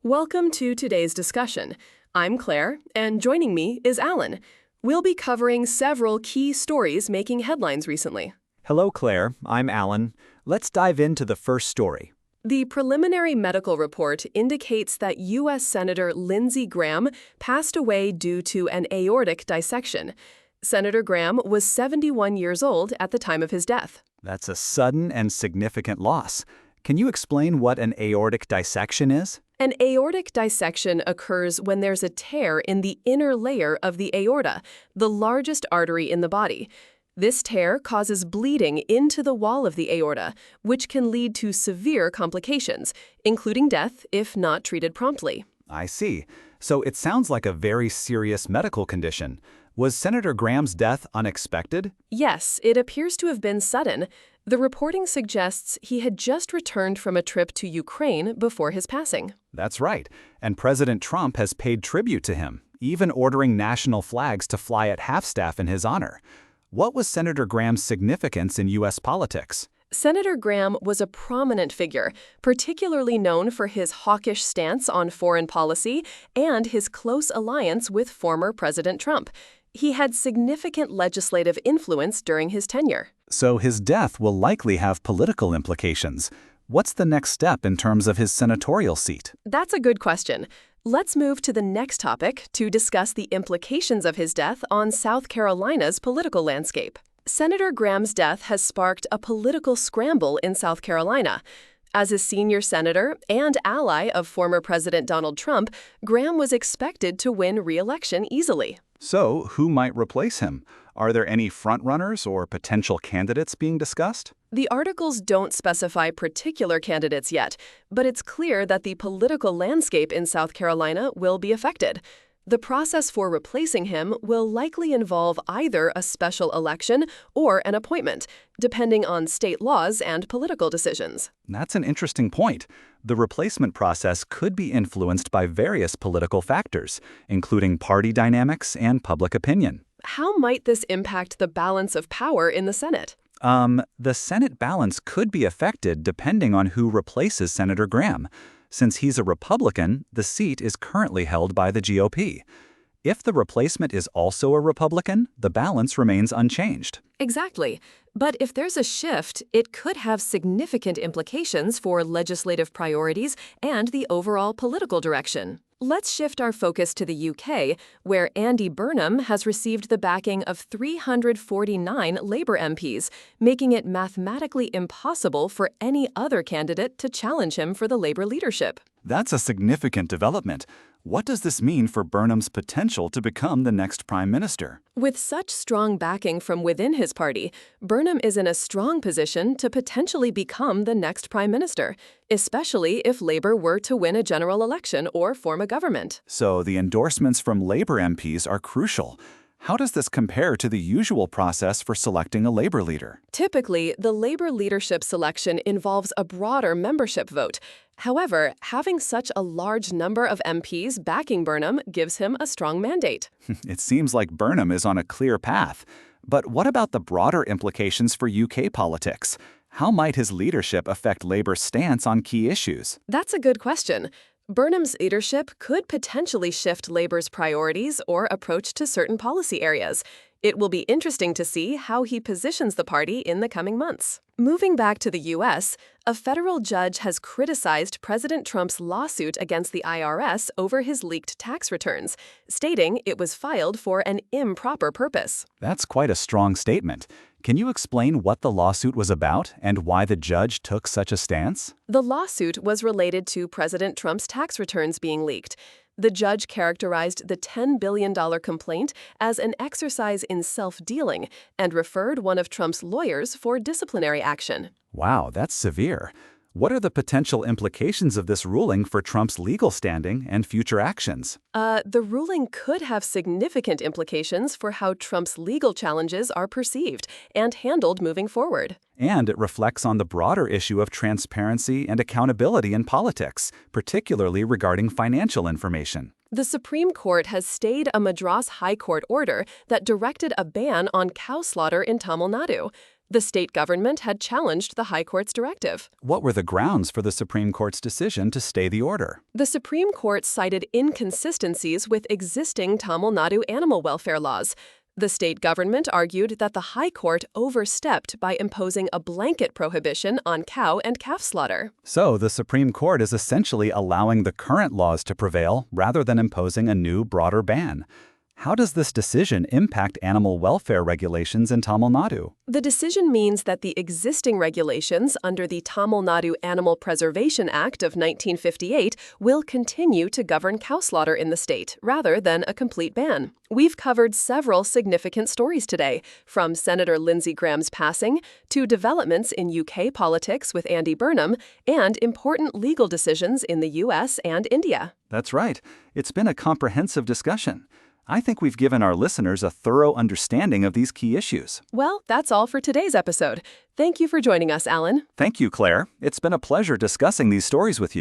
Welcome to today's discussion. I'm Claire, and joining me is Alan. We'll be covering several key stories making headlines recently. Hello, Claire. I'm Alan. Let's dive into the first story. The preliminary medical report indicates that U.S. Senator Lindsey Graham passed away due to an aortic dissection. Senator Graham was 71 years old at the time of his death. That's a sudden and significant loss. Can you explain what an aortic dissection is? An aortic dissection occurs when there's a tear in the inner layer of the aorta, the largest artery in the body. This tear causes bleeding into the wall of the aorta, which can lead to severe complications, including death if not treated promptly. I see. So it sounds like a very serious medical condition. Was Senator Graham's death unexpected? Yes, it appears to have been sudden. The reporting suggests he had just returned from a trip to Ukraine before his passing. That's right. And President Trump has paid tribute to him, even ordering national flags to fly at half-staff in his honor. What was Senator Graham's significance in U.S. politics? Senator Graham was a prominent figure, particularly known for his hawkish stance on foreign policy and his close alliance with former President Trump. He had significant legislative influence during his tenure. So his death will likely have political implications. What's the next step in terms of his senatorial seat? That's a good question. Let's move to the next topic to discuss the implications of his death on South Carolina's political landscape. Senator Graham's death has sparked a political scramble in South Carolina. As a senior senator and ally of former President Donald Trump, Graham was expected to win re-election easily. So, who might replace him? Are there any frontrunners or potential candidates being discussed? The articles don't specify particular candidates yet, but it's clear that the political landscape in South Carolina will be affected. The process for replacing him will likely involve either a special election or an appointment, depending on state laws and political decisions. That's an interesting point. The replacement process could be influenced by various political factors, including party dynamics and public opinion. How might this impact the balance of power in the Senate? The Senate balance could be affected depending on who replaces Senator Graham. Since he's a Republican, the seat is currently held by the GOP. If the replacement is also a Republican, the balance remains unchanged. Exactly. But if there's a shift, it could have significant implications for legislative priorities and the overall political direction. Let's shift our focus to the UK, where Andy Burnham has received the backing of 349 Labour MPs, making it mathematically impossible for any other candidate to challenge him for the Labour leadership. That's a significant development. What does this mean for Burnham's potential to become the next prime minister? With such strong backing from within his party, Burnham is in a strong position to potentially become the next prime minister, especially if Labour were to win a general election or form a government. So the endorsements from Labour MPs are crucial. How does this compare to the usual process for selecting a Labour leader? Typically, the Labour leadership selection involves a broader membership vote. However, having such a large number of MPs backing Burnham gives him a strong mandate. It seems like Burnham is on a clear path. But what about the broader implications for UK politics? How might his leadership affect Labour's stance on key issues? That's a good question. Burnham's leadership could potentially shift Labour's priorities or approach to certain policy areas. It will be interesting to see how he positions the party in the coming months. Moving back to the U.S., a federal judge has criticized President Trump's lawsuit against the IRS over his leaked tax returns, stating it was filed for an improper purpose. That's quite a strong statement. Can you explain what the lawsuit was about and why the judge took such a stance? The lawsuit was related to President Trump's tax returns being leaked. The judge characterized the $10 billion complaint as an exercise in self-dealing and referred one of Trump's lawyers for disciplinary action. Wow, that's severe. What are the potential implications of this ruling for Trump's legal standing and future actions? The ruling could have significant implications for how Trump's legal challenges are perceived and handled moving forward. And it reflects on the broader issue of transparency and accountability in politics, particularly regarding financial information. The Supreme Court has stayed a Madras High Court order that directed a ban on cow slaughter in Tamil Nadu. The state government had challenged the High Court's directive. What were the grounds for the Supreme Court's decision to stay the order? The Supreme Court cited inconsistencies with existing Tamil Nadu animal welfare laws. The state government argued that the High Court overstepped by imposing a blanket prohibition on cow and calf slaughter. So the Supreme Court is essentially allowing the current laws to prevail rather than imposing a new, broader ban. How does this decision impact animal welfare regulations in Tamil Nadu? The decision means that the existing regulations under the Tamil Nadu Animal Preservation Act of 1958 will continue to govern cow slaughter in the state, rather than a complete ban. We've covered several significant stories today, from Senator Lindsey Graham's passing to developments in UK politics with Andy Burnham and important legal decisions in the US and India. That's right. It's been a comprehensive discussion. I think we've given our listeners a thorough understanding of these key issues. Well, that's all for today's episode. Thank you for joining us, Alan. Thank you, Claire. It's been a pleasure discussing these stories with you.